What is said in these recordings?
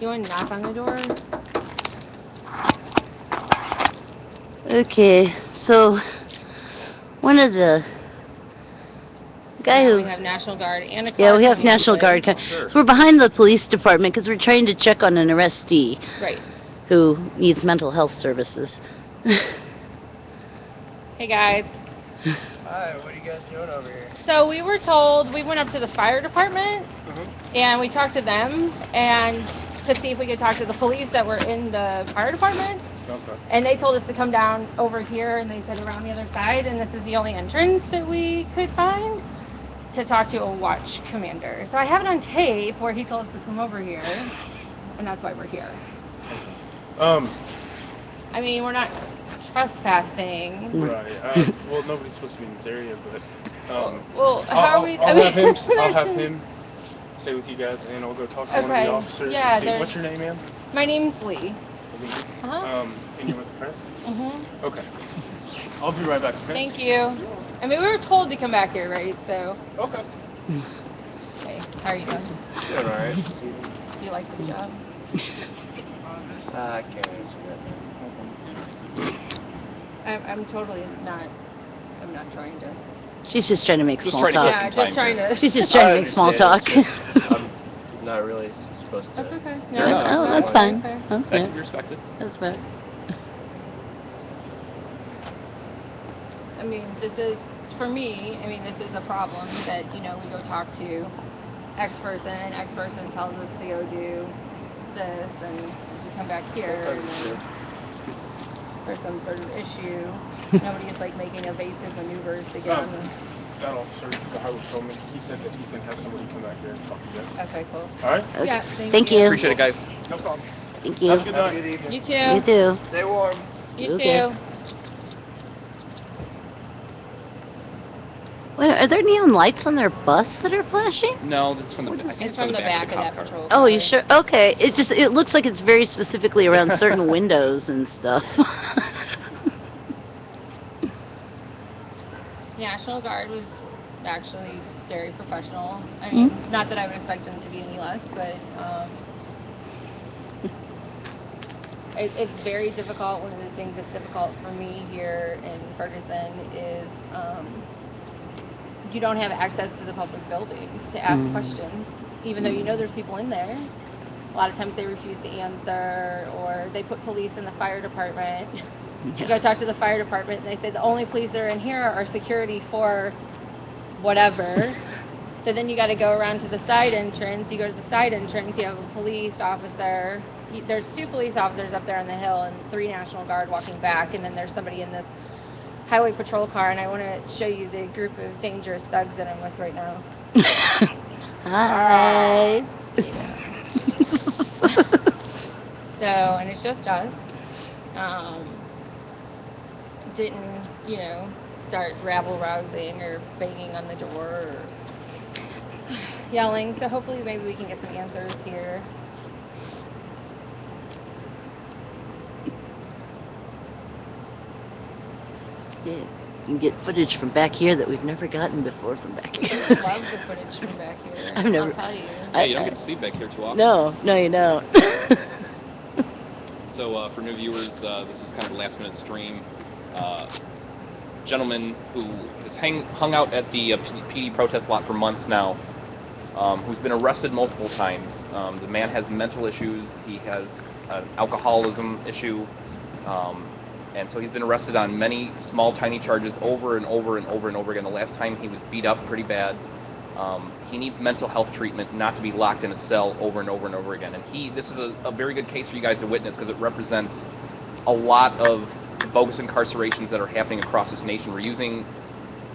You want to knock on the door? Okay, so one of the guy Now we who, have National Guard and a yeah, car we have coming National this way. Guard. Sure. So we're behind the police department because we're trying to check on an arrestee Right. who needs mental health services. Hey guys. Hi, what are you guys doing over here? So we were told we went up to the fire department and we talked to them and to see if we could talk to the police that were in the fire department. Okay. And they told us to come down over here and they said around the other side, and this is the only entrance that we could find to talk to a watch commander. So I have it on tape where he told us to come over here, and that's why we're here. I mean, we're not trespassing. Right. Well, nobody's supposed to be in this area, but Well, how are we? I'll have him. I'll have him stay with you guys, and I'll go talk to one of Okay. the officers. Yeah, And see, there's- what's your name, ma'am? My name's Lee. Lee. Uh-huh. And you're with the press? Mhm. Okay. I'll be right back. Okay. Thank you. I mean, we were told to come back here, right? So, Okay. hey, how are you doing? All right. Do you like this job? I can't answer I'm totally not. I'm not trying to. She's just trying to make Just small trying to talk. get Yeah, some just time trying here. to. She's just trying to make small talk. I'm not really supposed to. That's okay. Yeah. Oh, that's fine. Okay. Oh, That yeah, can be respected. that's fine. I mean, this is for me. I mean, this is a problem that we go talk to X person. X person tells us to go do this, and we come back here, and then there's some sort of issue. Nobody is like making evasive maneuvers to get on the. That officer, the highway patrolman, he said that he's gonna have somebody come back here and talk to you guys. Okay, cool. All right. Okay. Yeah, Thank you. Appreciate it, guys. No problem. Thank you. Have a good Have a night. good evening. You too. You too. Stay warm. You Okay. too. Wait, are there neon lights on their bus that are flashing? No, that's from the back. I think It's from the back of cop that car. patrol. Oh, you car. sure? Okay. It looks like it's very specifically around certain windows and stuff. National Guard was actually very professional. I mean, Mm-hmm. not that I would expect them to be any less, but it's very difficult. One of the things that's difficult for me here in Ferguson is you don't have access to the public buildings to ask questions, even though you know there's people in there. A lot of times they refuse to answer, or they put police in the fire department. You go talk to the fire department, and they say the only police that are in here are security for whatever. So then you got to go around to the side entrance. You go to the side entrance, you have a police officer. There's 2 police officers up there on the hill and 3 National Guard walking back, and then there's somebody in this highway patrol car, and I want to show you the group of dangerous thugs that I'm with right now. Hi. So, and it's just us. Didn't, start rabble-rousing or banging on the door or yelling. So hopefully maybe we can get some answers here. Yeah, you can get footage from back here that we've never gotten before from back here. I love the footage from back here. I've never- I'll tell you. Hey, you don't get to see back here too often. No, you don't. So for new viewers, this was kind of a last-minute stream. Gentleman who has hung out at the PD protest lot for months now, who's been arrested multiple times. The man has mental issues. He has an alcoholism issue. And so he's been arrested on many small, tiny charges over and over and over and over again. The last time he was beat up pretty bad. He needs mental health treatment, not to be locked in a cell over and over and over again. And this is a very good case for you guys to witness because it represents a lot of bogus incarcerations that are happening across this nation. We're using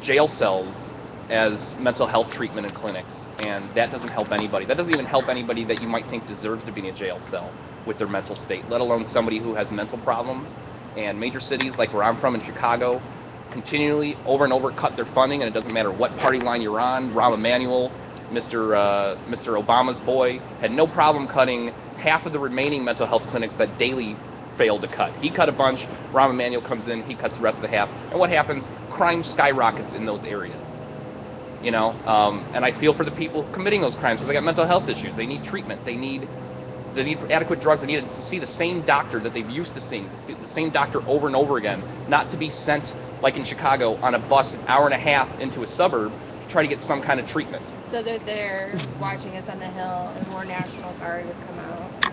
jail cells as mental health treatment in clinics, and that doesn't help anybody. That doesn't even help anybody that you might think deserves to be in a jail cell with their mental state, let alone somebody who has mental problems. And major cities like where I'm from in Chicago continually over and over cut their funding, and it doesn't matter what party line you're on. Rahm Emanuel, Mr. Obama's boy, had no problem cutting half of the remaining mental health clinics that Daley failed to cut. He cut a bunch, Rahm Emanuel comes in, he cuts the rest of the half, and what happens? Crime skyrockets in those areas. And I feel for the people committing those crimes because they got mental health issues. They need treatment. They need They need adequate drugs. They need to see the same doctor that they've used to seeing, the same doctor over and over again, not to be sent, like in Chicago, on a bus an hour and a half into a suburb to try to get some kind of treatment. So they're there watching us on the Hill, and more National Guard would come out.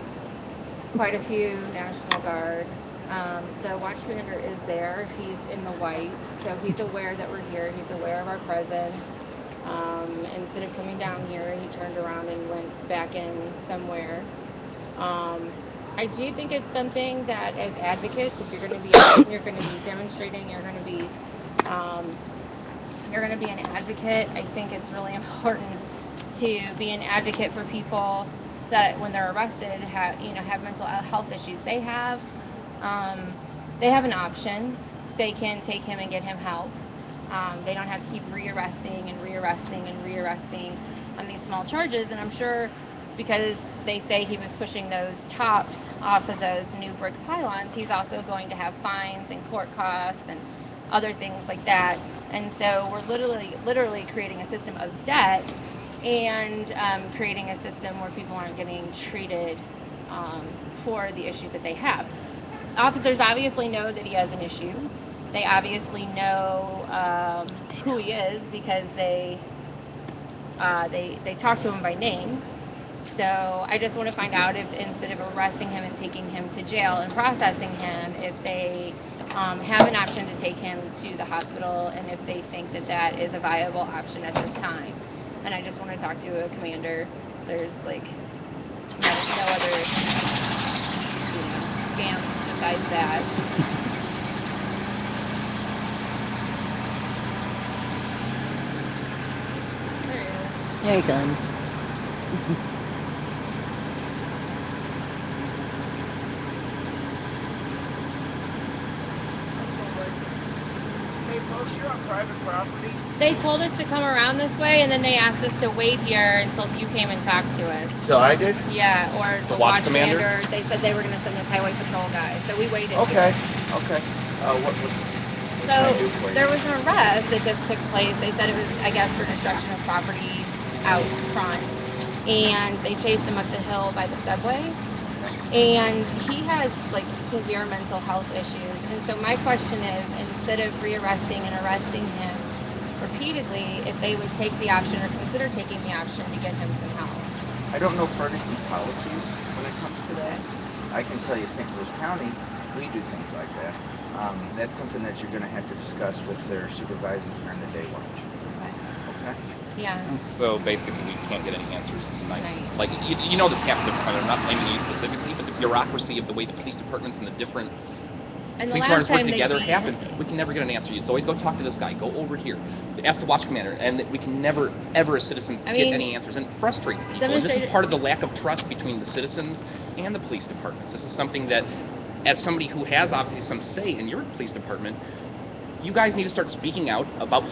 Quite a few National Guard. The watch commander is there. He's in the white, so he's aware that we're here. He's aware of our presence. Instead of coming down here, he turned around and went back in somewhere. I do think it's something that, as advocates, if you're going to be out, you're going to be demonstrating, um, you're going to be an advocate. I think it's really important to be an advocate for people that, when they're arrested, have mental health issues. They have an option. They can take him and get him help. They don't have to keep rearresting and rearresting and rearresting on these small charges. And I'm sure, because they say he was pushing those tops off of those new brick pylons, he's also going to have fines and court costs and other things like that. And so we're literally creating a system of debt, and creating a system where people aren't getting treated for the issues that they have. Officers obviously know that he has an issue. They obviously know who he is, because they talk to him by name. So I just want to find out if, instead of arresting him and taking him to jail and processing him, if they have an option to take him to the hospital, and if they think that that is a viable option at this time. And I just want to talk to a commander. There's no other scam besides that. There he is. There he comes. Hey folks, you're on private property? They told us to come around this way, and then they asked us to wait here until you came and talked to us. So I did? Yeah, or the watch watch commander? They said they were going to send us highway patrol guys, so we waited. Okay, okay. What can I do for So you? there was an arrest that just took place. They said it was, I guess, for destruction of property out front, and they chased him up the hill by the subway. And he has severe mental health issues. And so my question is, instead of rearresting and arresting him repeatedly, if they would take the option, or consider taking the option, to get him some help. I don't know Ferguson's policies when it comes to that. I can tell you St. Louis County, we do things like that. That's something that you're going to have to discuss with their supervisors during the day watch. Okay? Yeah. So basically, we can't get any answers tonight. Right. Like, you know this happens every time. I'm not blaming you specifically, but the bureaucracy of the way the police departments and the different And the police last departments work time together they happen. We can never get an answer. It's always go talk to this guy, go over here, to ask the watch commander, and we can never, ever, as citizens, get any answers. And it frustrates people. And this is part of the lack of trust between the citizens and the police departments. This is something that, as somebody who has obviously some say in your police department, you guys need to start speaking out about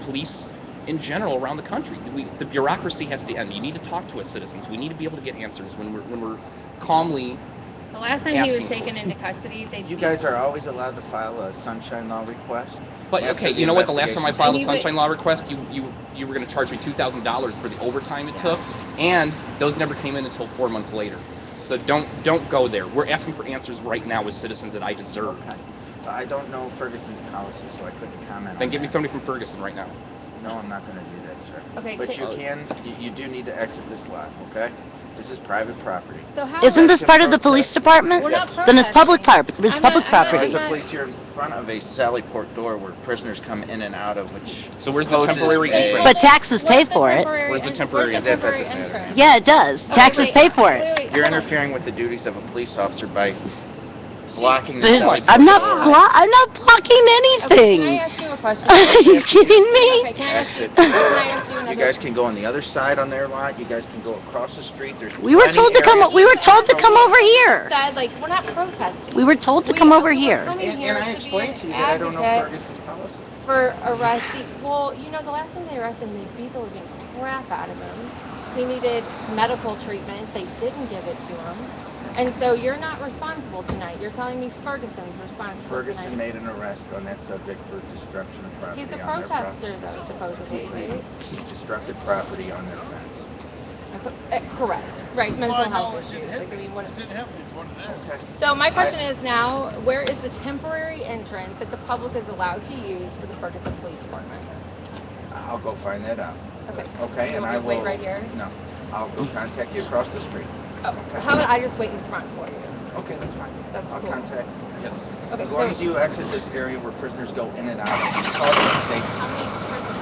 police in general around the country. The bureaucracy has to end. You need to talk to us citizens. We need to be able to get answers when we're calmly. The last time he was asking taken for. into custody, they You guys are always allowed to file a sunshine law request. But after okay, the you know what? The last time I investigation. filed a And you would- sunshine law request, you were going to charge me $2,000 for the overtime it took, and those never came in until 4 months later. So don't go there. We're asking for answers right now as citizens that I deserve. Okay. I don't know Ferguson's policy, so I couldn't comment Then on give me that. somebody from Ferguson right now. No, I'm not going to do that, sir. Okay, But could- you do need to exit this lot, okay? This is private property. So how Isn't this It's a part of the police protest. department? We're not Then it's public protesting. property. It's I'm public not- I'm not- Well, property. it's a place you're in front of a Sally Port door where prisoners come in and out of, which So where's the poses temporary a- entrance? But taxes pay Where's the for it. temporary Where's the en- temporary where's the That doesn't temporary matter. entrance? Yeah, it does. Okay, Taxes wait, pay for it. wait, You're hold on. interfering with the duties of a police officer by blocking the Dude, Sally Port I'm not door. I'm not blocking Okay, can I anything. ask you a question? Are you kidding me? Okay, can I ask you, Exit. can I ask you another? You guys can go on the other side on their lot. You guys can go across the street. There's We were plenty told to come. areas- We were told to come over here. Said, we're not protesting. We were told to We- come over we're here. coming And, here and I to be explained an to you that I don't know advocate Ferguson's policies. for arresting. Well, the last time they arrested him, they beat the living crap out of him. He needed medical treatment. They didn't give it to him. And so you're not responsible tonight. You're telling me Ferguson's responsible Ferguson tonight. made an arrest on that subject for destruction of property He's a on their property. protester, though, supposedly, right? He destructed property on their fence. Correct. Right. Mental health issues. It Like, I mean, what? didn't happen. It's one of those. Okay. So my question is now, where is the temporary entrance that the public is allowed to use for the Ferguson Police Department? I'll go find that out. Okay. Okay, You and want I me to will. wait right here? No, I'll go contact you across the street. Oh, how about I just wait in front for you? Okay, that's fine. That's I'll cool. contact. Yes. Okay, As long so- as you exit this area where prisoners go in and out, call it safe. How many prisoners?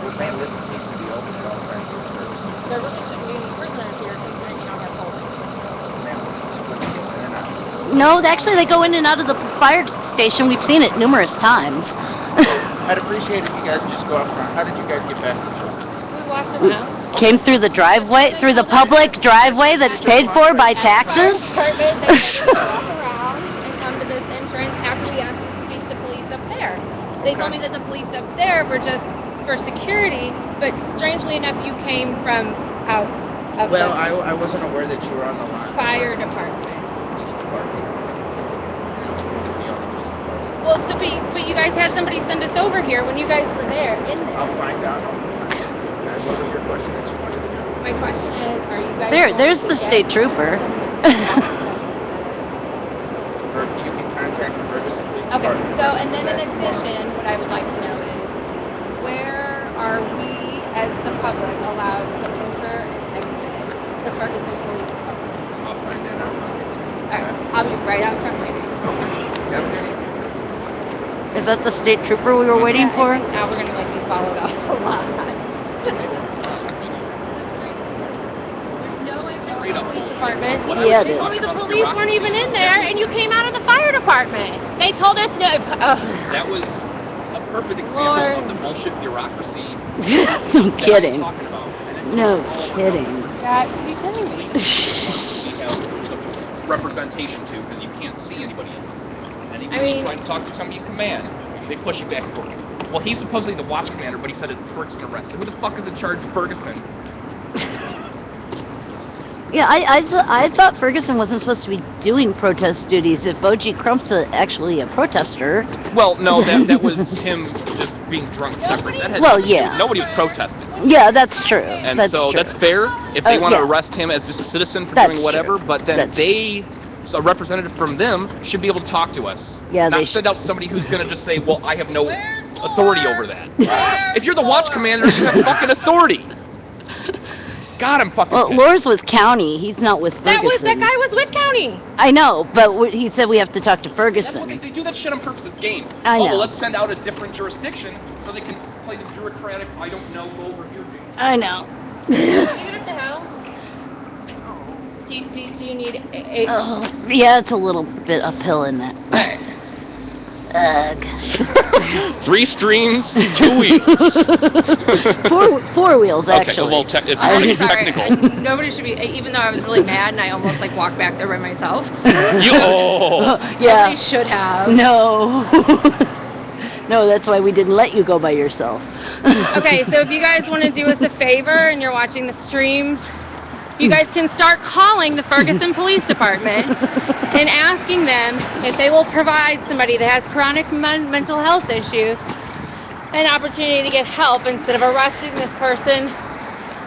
Well, ma'am, this needs to be open at all times for service. There really shouldn't be any prisoners here considering you don't have holding. Ma'am, this is when they go in and out. No, actually, they go in and out of the fire station. We've seen it numerous times. I'd appreciate if you guys just go out front. How did you guys get back this way? We walked around. Came through the driveway, through the public driveway that's paid for by taxes. Fire department, they said to walk around and come to this entrance after we asked to speak to police up there. They told me that the police up there were just for security, but strangely enough, you came from out of Well, the I wasn't aware that you were on the line. fire department. Police department. You're not supposed to be on the police department. Well, so but you guys had somebody send us over here when you guys were there, in there. I'll find out. What was your question that you wanted to know? My question is, are you guys There's going the to state get- trooper. Or you can contact the Ferguson Police Okay, Department. so and then in addition, what I would like to know is, where are we as the public allowed to enter and exit the Ferguson Police Department? I'll find that out. Alright, I'll be right out front waiting. Okay. Have a good evening. Is that the state trooper we were waiting Yeah, for? I think now we're gonna like be followed off a lot. No entrance to the police department. What I Yeah, was it is. Told me talking the about police weren't even in there, and you came out of the fire department. They told us no. That was a perfect example Lord. of the bullshit bureaucracy No that I'm kidding. talking about. And it No all worked out kidding. perfectly. Got to be kidding me. We have the representation to, because you can't see anybody else. And even I when you mean- try to talk to somebody in command, they push you back and forth. Well, he's supposedly the watch commander, but he said it's Ferguson arrested. Who the fuck is in charge of Ferguson? Yeah, I thought Ferguson wasn't supposed to be doing protest duties. If O.G. Crump's actually a protester. Well, no, that was him just being drunk separate. That had Well, yeah. Nobody was protesting. Yeah, that's true. And that's so true. that's fair if they want to yeah. arrest him as just a citizen for That's doing whatever, true. but then That's so a representative from them should be able to talk to us. Yeah, not they send out somebody who's going to just say, well, I have no authority over that. If you're the watch commander, you have fucking authority. God, I'm fucking Well, pissed. Lore's with county. He's not with Ferguson. That guy was with county. I know, but he said we have to talk to That's Ferguson. what they do that shit on purpose. It's games. I Oh, know. well, let's send out a different jurisdiction so they can play the bureaucratic, I don't know, go over here game. I know. What the hell? Do you need a Oh, yeah, it's a little bit uphill in that. Ugh. 3 streams, 2 wheels. Four wheels, actually. Okay, well, it's I'm pretty sorry. technical. Nobody should be, even though I was really mad and I almost like walked back there by myself. Yeah. Nobody should have. No. No, that's why we didn't let you go by yourself. Okay, so if you guys want to do us a favor and you're watching the streams, you guys can start calling the Ferguson Police Department and asking them if they will provide somebody that has chronic mental health issues an opportunity to get help instead of arresting this person,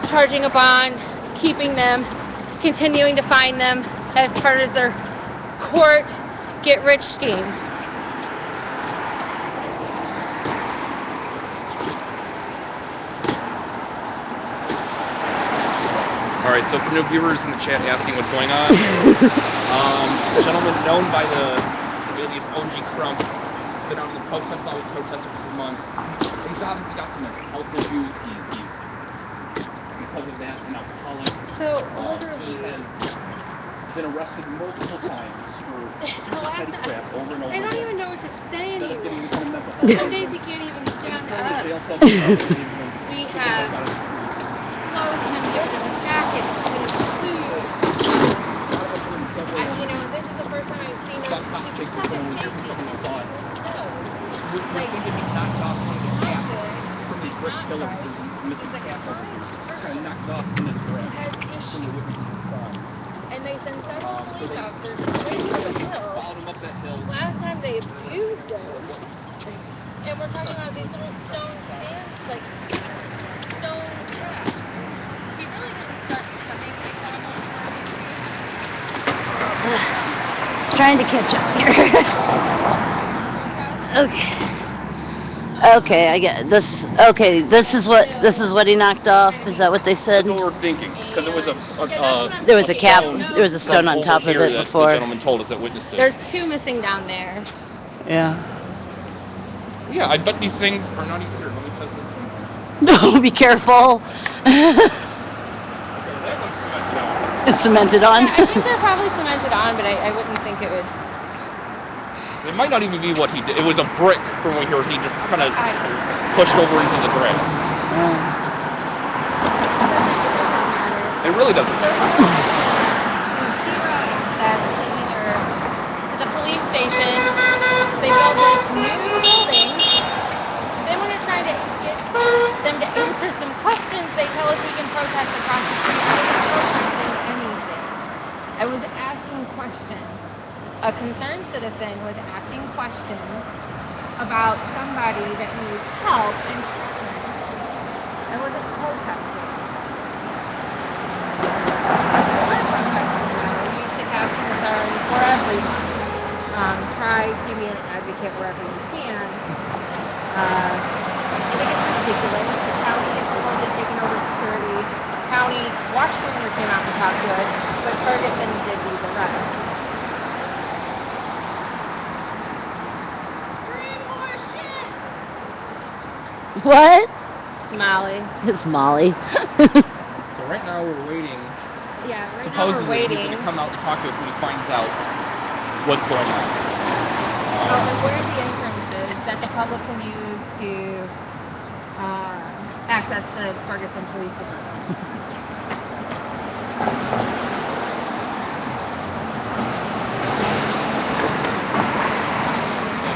charging a bond, keeping them, continuing to fine them as part of their court get-rich scheme. All right, so for new viewers in the chat asking what's going on, a gentleman known by the alias OG Crump, been out on the protest lot with protesters for months. He's obviously got some mental health issues. He's because of that, an alcoholic. So He literally, has been arrested multiple times for the last petty crap over and over I don't again. even know what to say Instead of getting anymore. into mental health. Some days he can't even stand From the up. jail cell to the arrangements, We to have get back out of the clothed him, given him a jacket, given him food. This is the first time I've seen him. He's stuck in safety. No. We're thinking he knocked off one of the caps from the brick Not pillars. right. There's missing He's a cap over here. kind Kind of knocked off in this Who direction has from the issues. witnesses saw. And they send several So police they- officers straight to the hill. Followed him up that hill. Last time they abused him. And we're talking about these little stone stands, like stone traps. He really didn't start Trying to catch up here. Okay. Okay, I get this. Okay, this is what he knocked off. Is that what they said? That's what we're thinking, because it was There was a cap. stone There was a stone from on over top of here it that before. the gentleman told us that witnessed it. There's 2 missing down there. Yeah. Yeah, I bet these things are not even here. Let me test this. No, be careful. Okay, that one's cemented out. It's cemented on. Yeah, I think they're probably cemented on, but I wouldn't think it would. It might not even be what he did. It was a brick from what he just kind of pushed over into the grass. It really doesn't matter. That either to the police station, they build this new building. Then when we're trying to get them to answer some questions, they tell us we can protest across the street. I wasn't protesting anything. I was asking questions. A concerned citizen was asking questions about somebody that needs help and treatment. I wasn't protesting. You should have concern for everyone. Try to be an advocate wherever you can. I think it's ridiculous. The county is supposedly taking over security. County watch commander came out and talked to us, but Ferguson did these arrests. What? Molly. It's Molly. So right now we're waiting. Yeah, right Supposedly now we're waiting. he's going to come out to talk to us when he finds out what's going on. And where the entrance is that the public can use to access the Ferguson Police Department.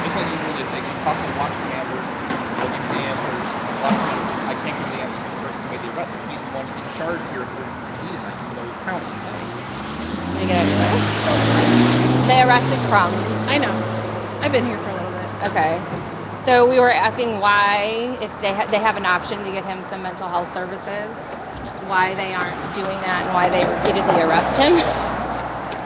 Just like you really say, you talk to the watch commander, he'll give you the answers. The watch commander says, I can't give you the answers to this person who made the arrest. He's the one in charge here for me, and I can go to the county. Let me get out of here. They arrested Crumb. I know. I've been here for a little bit. Okay. So we were asking why, if they have an option to get him some mental health services, why they aren't doing that and why they repeatedly arrest him.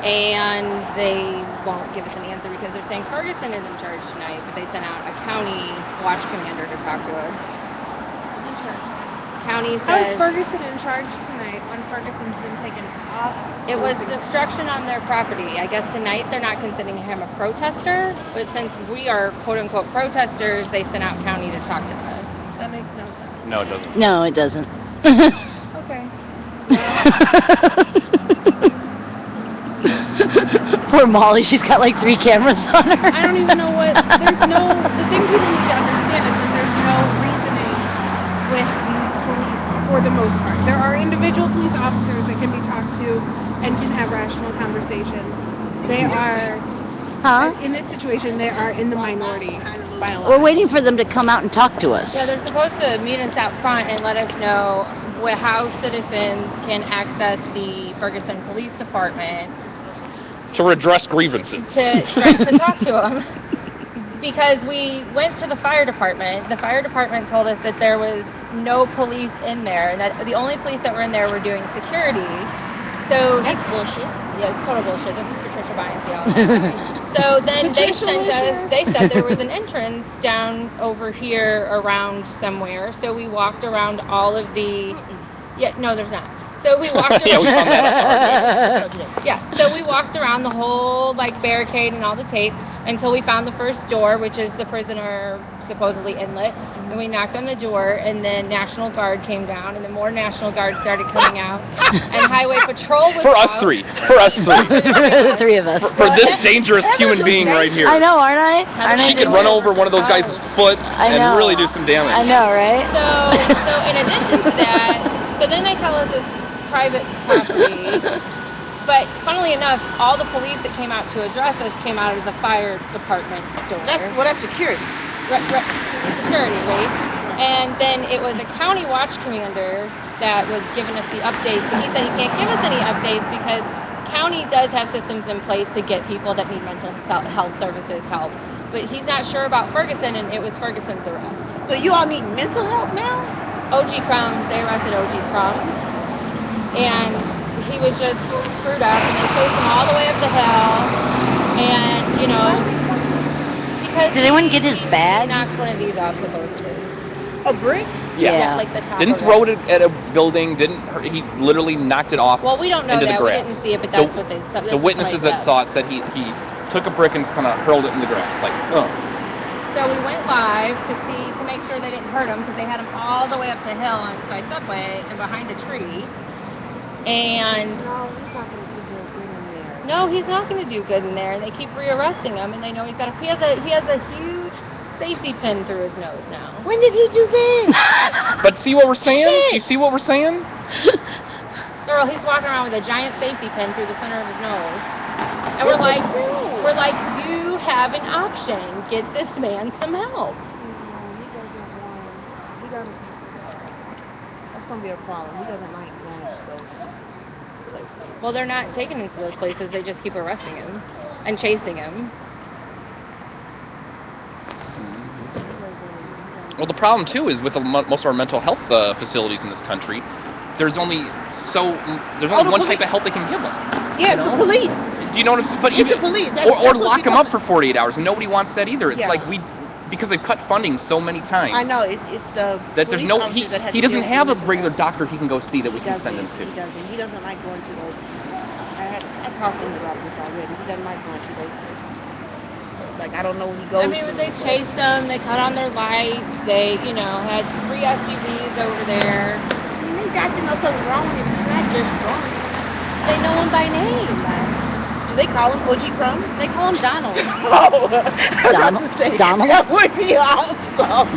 And they won't give us an answer because they're saying Ferguson is in charge tonight, but they sent out a county watch commander to talk to us. Interesting. County How is says Ferguson in charge tonight when Ferguson's been taken off? it was destruction on their property. I guess tonight they're not considering him a protester, but since we are quote-unquote protesters, they sent out county to talk to us. That makes no sense. No, it doesn't. No, it doesn't. Okay. Poor Molly. She's got like 3 cameras on her. I don't even know what. The thing people need to understand is that there's no reasoning with these police for the most part. There are individual police officers that can be talked to and can have rational conversations. They are, Huh? in this situation, they are in the minority by a lot. We're waiting for them to come out and talk to Yeah, us. they're supposed to meet us out front and let us know how citizens can access the Ferguson Police Department To redress grievances. to talk to them. Because we went to the fire department. The fire department told us that there was no police in there, and that the only police that were in there were doing security. So That's bullshit. yeah, it's total bullshit. This is Patricia Bynes, y'all. So then they Patricia sent us, Licious. they said there was an entrance down over here around somewhere. So we walked around all of the, yeah, no, there's not. So we walked around. Yeah, we found that out. Yeah, so we walked around the whole like barricade and all the tape until we found the first door, which is the prisoner supposedly inlet. And we knocked on the door, and then National Guard came down, and then more National Guard started coming out, and Highway Patrol was For us out. three. For us three. The 3 of us. For this dangerous human being right here. I know, aren't I? Aren't She I could run over one of those guys' foot I know. and really do some damage. I know, right? So in addition to that, so then they tell us it's private property. But funnily enough, all the police that came out to address us came out of the fire department door. That's security. Security, right? And then it was a county watch commander that was giving us the updates, but he said he can't give us any updates because county does have systems in place to get people that need mental health services help. But he's not sure about Ferguson, and it was Ferguson's arrest. So you all need mental help now? OG Crumbs, they arrested OG Crumbs. And he was just screwed up, and they chased him all the way up the hill, and because Did anyone get his bag? He knocked one of these off supposedly. A brick? Yeah. Like the top. Didn't of throw it at a building. Didn't hurt, he literally knocked it off? Well, we don't know into that. the We grass. didn't see it, but that's what they said. The witnesses that saw it said he took a brick and kind of hurled it in the grass, like, oh. So we went live to make sure they didn't hurt him, because they had him all the way up the hill by Subway and behind a tree. And no, he's not going to do good in there. And they keep rearresting him, and they know he has a huge safety pin through his nose now. When did he do this? But see what we're saying? Shit. You see what we're saying? Girl, he's walking around with a giant safety pin through the center of his nose. And we're like, you have an option. Get this man some help. He doesn't. That's gonna be a problem. He doesn't like going to those places. Well, they're not taking him to those places. They just keep arresting him and chasing him. Well, the problem too is with most of our mental health facilities in this country, there's only one type of help they can give them. Yeah, it's the police. Do you know what I'm saying? But It's the police. Or lock them up for 48 hours, and nobody wants that either. It's Yeah. like because they've cut funding so many times. I know it's the That there's police no officers that have he to doesn't deal have a with regular that. doctor he can go see that we can send him to. He doesn't like going to those. I talked to him about this already. He doesn't like going to those. Like, I don't know when he goes. I mean, they chased them. They cut on their lights. They, had 3 SUVs over there. I mean, they got to know something wrong with him. He's not just drunk. They know him by name. Do they call him OG Crumbs? They call him Donald. Oh, Donald? Donald? That would be awesome.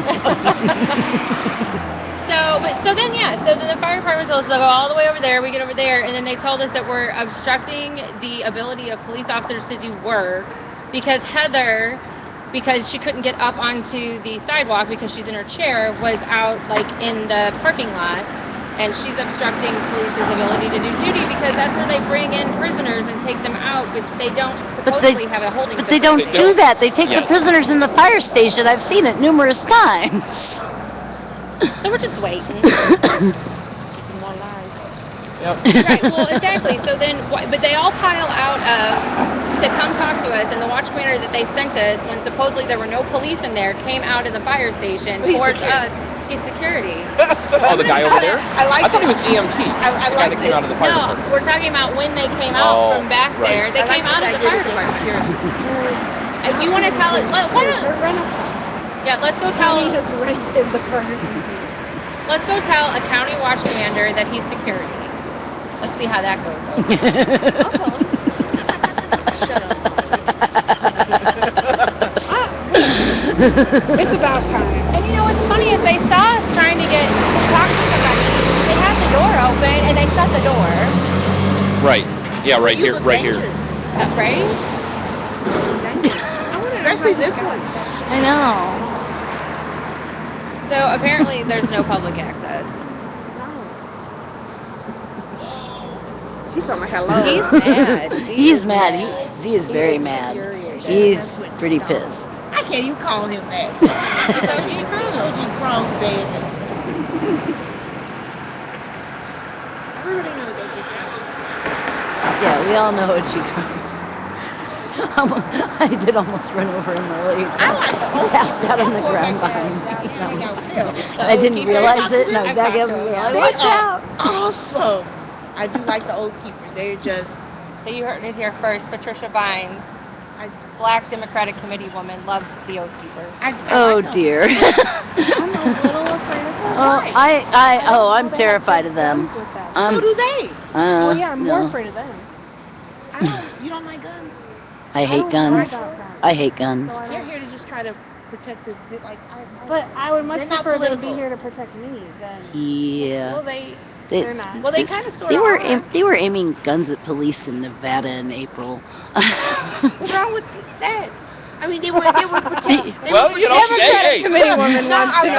So then the fire department told us to go all the way over there. We get over there, and then they told us that we're obstructing the ability of police officers to do work because Heather, because she couldn't get up onto the sidewalk because she's in her chair, was out like in the parking lot, and she's obstructing police's ability to do duty because that's where they bring in prisoners and take them out, but they don't supposedly have a holding But they don't facility. do that. They take the prisoners in the fire station. I've seen it numerous times. So we're just waiting. Just more lies. Yep. Right, well, exactly. So then, but they all pile out to come talk to us, and the watch commander that they sent us, when supposedly there were no police in there, came out of the fire station towards us. He's security. Oh, the guy over there? I thought he was EMT. I the guy that came out of the fire No, department. we're talking about when they came out from back there. They came out of the fire department. You want to tell it? Why don't? Yeah, let's go tell. He has rented the person. Let's go tell a county watch commander that he's security. Let's see how that goes. Shut up. It's about time. And what's funny is they saw us trying to talk to somebody. They had the door open and they shut the door. Right. Yeah, right You here. look Right here. dangerous. Right? Especially this one. I know. So apparently there's no public access. No. He's on my hello. He's mad. He's mad. He is very mad. infuriated. He's pretty pissed. I can't even call him that. It's OG Crumbs. OG Crumbs, baby. Everybody knows OG Crumbs. Yeah, we all know what she comes. I did almost run over him earlier. I like the old Passed out on the people. ground That behind guy me. down there, I they was- got killed. I didn't Keepers? realize it, and I I've back talked up to and him, realized, They watch are out. awesome. I do like the old keepers. They're just. So you heard it here first. Patricia Vines, I, Black Democratic Committee woman, loves the Oath Keepers. I Oh like them. dear. I'm a little afraid of them. Oh, I'm terrified of them. Guns with them. So do they. Well, yeah, I'm more no. afraid of them. You don't like guns. I hate don't guns. like guns. I hate guns. So I They're don't- here to just try to protect the bit. Like, But I would much They're not prefer them be political. here to protect me than Yeah. well, they're They, not. well, they kind of sort they of were are. they were aiming guns at police in Nevada in April. What's wrong with that? I mean, they were protecting. Well, you know, hey. Committee woman No, wants I'm to.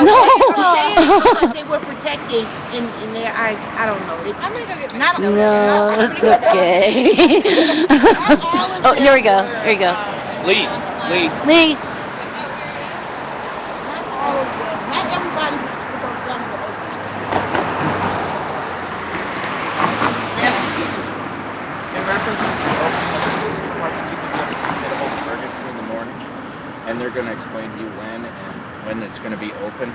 saying because they were protecting in their. I don't know. I'm gonna go get my Not No, I'm it's gonna go- okay. Not all of Oh, here we go. them Here we go. were, Lee. Lee. Not all of them. Not everybody with those guns were open. they're going to explain to you when it's going to be open.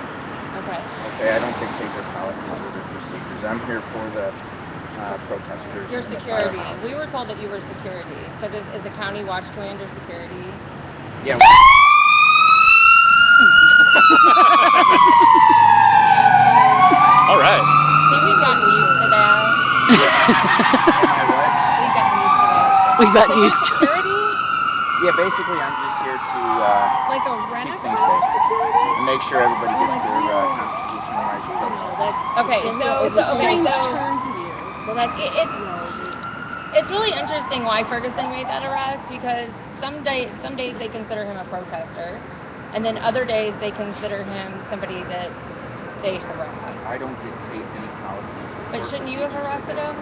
Okay. Okay, I don't dictate their policies or their procedures. I'm here for the protesters. Your and the security. firehouses. We were told that you were security. So is the county watch commander security? Yeah. All right. See, we've gotten used to that. Am I what? We've gotten used to that. We've gotten So you're used to it. security? Yeah, basically, I'm just here to Like a keep things Renaissance safe security? and make sure everybody gets their constitutional right to protest. Okay, It's a strange so turn to use. Well, that's it's really interesting why Ferguson made that arrest, because some days they consider him a protester, and then other days they consider him somebody that they harass. I don't dictate any policies. But shouldn't you have arrested him?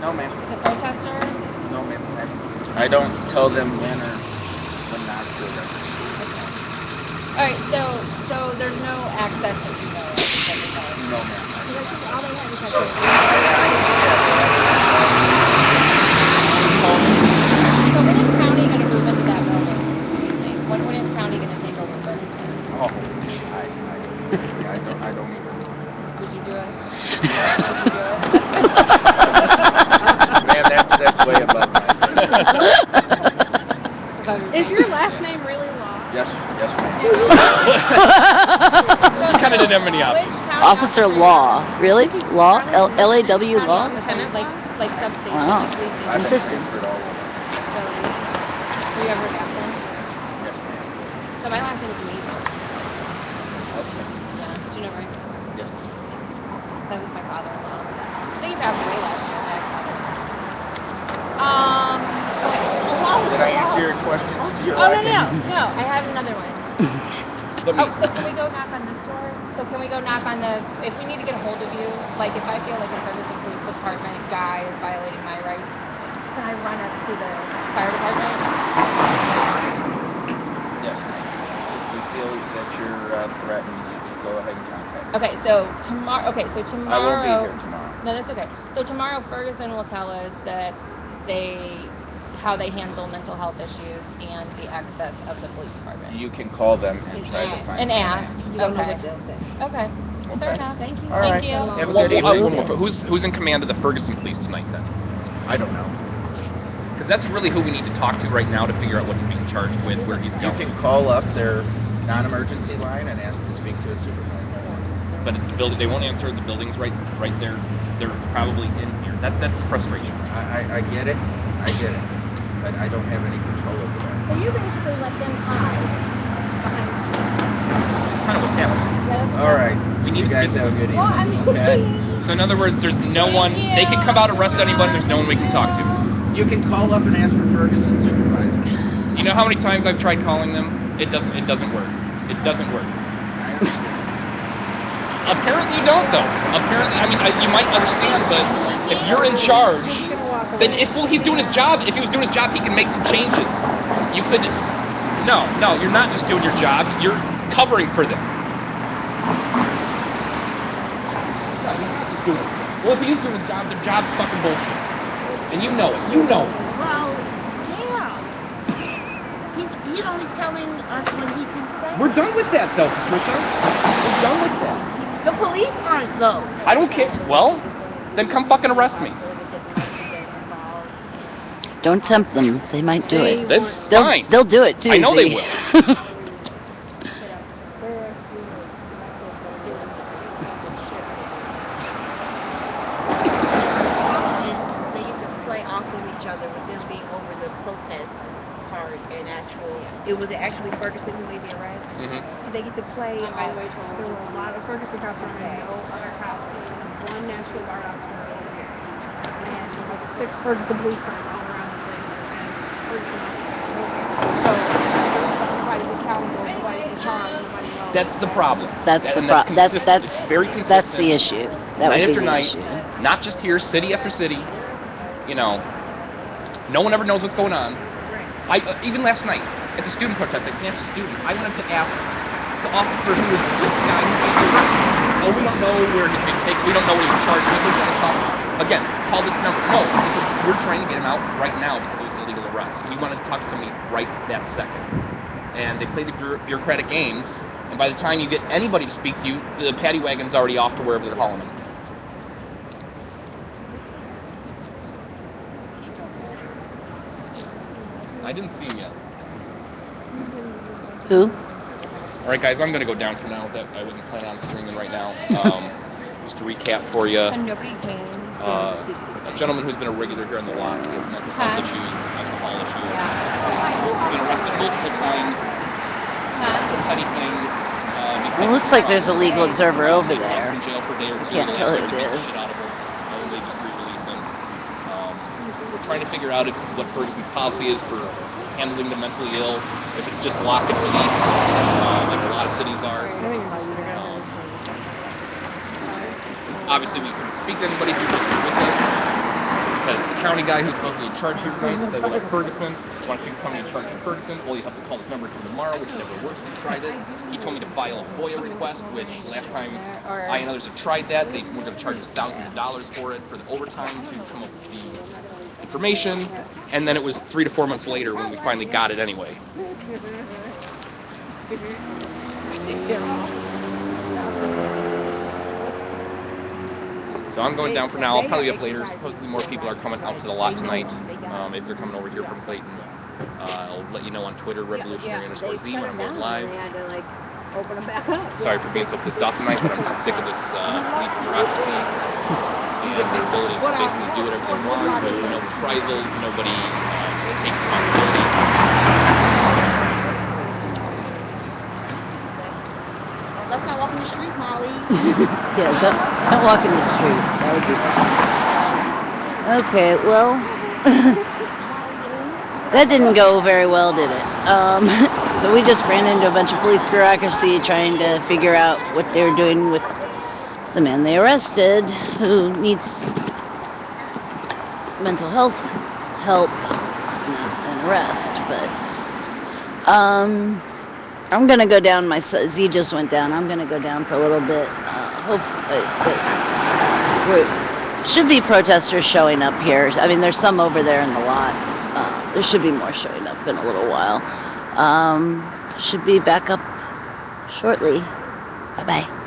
No, ma'am. The protester? No, ma'am. I don't tell them when not to arrest. All right, so there's no access that you know of. No, ma'am. all they had was like So when is county going to move into that building, do you think? When is county going to take over Ferguson? Oh, I don't even. Would you do it? Would you do it? Man, that's way above my head. Is your last name really Law? Yes, ma'am. Kind of didn't have many options. Which county Officer Law. Really? Law? L-A-W county Law? lieutenant, like substation, Wow. like police I've been station. transferred all over. Really? Were you ever a captain? Yes, ma'am. So my last name is Maple. Okay. Yeah, did you know right? Yes. That was my father-in-law. I think he passed away last year, my ex-father. Okay. Did I answer your questions to your Oh, liking? no, I have another one. Oh, so can we go knock on this door? So can we go knock on if we need to get a hold of you, like if I feel like a Ferguson Police Department guy is violating my rights, can I run up to the fire department? Yes, ma'am. If you feel that you're threatened, you can go ahead and contact me. Okay, so tomorrow, I won't be here tomorrow. No, that's okay. So tomorrow Ferguson will tell us that how they handle mental health issues and the access of the police department. You can call them and try to find And ask. you don't know Okay. what they'll say. Okay. Fair Okay. enough. Thank you. All right. Thank you. Have a Well, good well, evening. one more. Who's in command of the Ferguson Police tonight then? I don't know. Because that's really who we need to talk to right now to figure out what he's being charged with, where he's You going. can call up their non-emergency line and ask to speak to a supervisor. But if the building, they won't answer. The building's right there. They're probably in here. That's the frustration. I get it. But I don't have any control over that. So you basically let them hide behind. That's kind of what's happening. All right. We need You to guys speak- have a good evening. Well, I mean, Okay. So in other words, there's no one. They can come out, arrest anyone. There's no one we can talk to. You can call up and ask for Ferguson supervisor. Do you know how many times I've tried calling them? It doesn't work. It doesn't work. I understand. Apparently you don't, though. Apparently, I mean, you might understand, but if you're in charge, then he's doing his job. If he was doing his job, he can make some changes. You could. No, you're not just doing your job. You're covering for them. No, he's not just doing it. Well, if he is doing his job, their job's fucking bullshit. And you know it. You know it. Well, yeah. He's only telling us what he can say. We're done with that, though, Patricia. We're done with that. The police aren't though. I don't care. Well, then come fucking arrest me. Don't tempt them. They might do it. That's fine. They'll do it too. I know they Z. will. Is they get to play off of each other with them being over the protest part and it was actually Ferguson who made the arrest. Mhm. So they get to play By the off. way, there were a lot of Ferguson cops on there, no other cops, one National Guard officer over here, and like 6 Ferguson police cars all around the place, and Ferguson officers, no cops. So nobody's accountable, nobody's in charge, nobody knows. That's the problem. That's the And problem. consistent. It's very consistent. That's the issue. That would Night be after the night, issue. not just here, city after city. You know, no one ever knows what's going on. Even last night at the student protest, I snatched a student. I went up to ask the officer who was with the guy who made the arrest. Oh, we don't know where he's being taken. We don't know what he's charged with. We're going to talk. Again, call this number. No, we're trying to get him out right now because it was an illegal arrest. We wanted to talk to somebody right that second. and they play the bureaucratic games. And by the time you get anybody to speak to you, the paddy wagon's already off to wherever they're hauling them. I didn't see him yet. Who? All right, guys, I'm going to go down for now. That I wasn't planning on streaming right now. Just to recap for you, And nobody came. a gentleman who's been a regular here on the lot, he has mental health Huh? issues, alcohol issues, Yeah. been arrested multiple times for petty things. It looks like there's a legal observer over He was there. in jail for a day or two. Can't They tell asked who him to it beat the is. shit out of him, and they just re-release him. We're trying to figure out what Ferguson's policy is for handling the mentally ill. If it's just lock and release, like a lot of cities are. Obviously, we couldn't speak to anybody who was with us because the county guy who's supposedly in charge here tonight said, well, like Ferguson, want to speak to somebody in charge of Ferguson? Well, you have to call this number to tomorrow, which never works if you tried it. He told me to file a FOIA request, which last time I and others have tried that, they were going to charge us thousands of dollars for it, for the overtime to come up with the information, and then it was 3 to 4 months later when we finally got it anyway. So I'm going down for now. I'll probably be up later. Supposedly more people are coming out to the lot tonight. If they're coming over here from Clayton, I'll let you know on Twitter, revolutionary_Z, when I'm going live. Sorry for being so pissed off tonight, but I'm just sick of this police bureaucracy and their ability to basically do whatever they want with no reprisals, nobody to take accountability. Let's not walk in the street, Molly. Yeah, don't walk in the street. That would be bad. Okay, well, that didn't go very well, did it? So we just ran into a bunch of police bureaucracy trying to figure out what they were doing with the man they arrested, who needs mental health help, not an arrest, but I'm gonna go down. My Z just went down. I'm gonna go down for a little bit. Hopefully, should be protesters showing up here. I mean, there's some over there in the lot. There should be more showing up in a little while. Should be back up shortly. Bye bye.